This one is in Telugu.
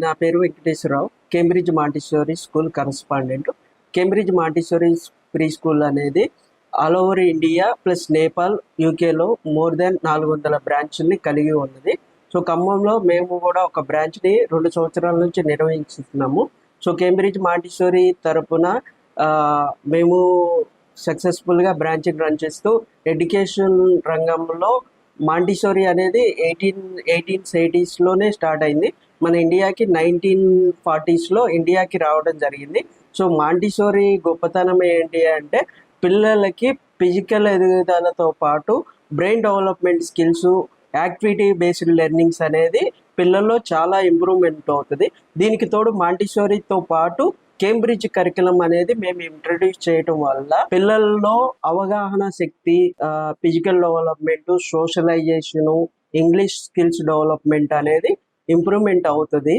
నా పేరు Venkateswararao. Cambridge Montessori school correspondent. Cambridge Montessori pre school అనేది all over India plus Nepal, యూకేలో మోర్ దెన్ 400 బ్రాంచ్ని కలిగి ఉన్నది. సో ఖమ్మంలో మేము కూడా ఒక బ్రాంచ్ని 2 సంవత్సరాల నుంచి నిర్వహిస్తున్నాము. సో కేంబ్రిడ్జ్ మాంటిసోరీ తరపున మేము సక్సెస్ఫుల్గా బ్రాంచ్ని రన్ చేస్తూ ఎడ్యుకేషన్ రంగంలో మాంటిసోరీ అనేది 1880స్లోనే స్టార్ట్ అయింది. మన ఇండియాకి 1940స్లో ఇండియాకి రావడం జరిగింది. సో మాంటిసోరీ గొప్పతనం ఏంటి అంటే పిల్లలకి ఫిజికల్ ఎదుగుదలతో పాటు brain development skills, activity based learnings అనేది పిల్లల్లో చాలా ఇంప్రూవ్మెంట్ అవుతుంది. దీనికి తోడు మాంటిసోరీతో పాటు కేంబ్రిడ్జ్ కరికులం అనేది మేము ఇంట్రడ్యూస్ చేయటం వల్ల పిల్లల్లో అవగాహన శక్తి, physical development, socialisation, English skills development అనేది ఇంప్రూవ్మెంట్ అవుతుంది.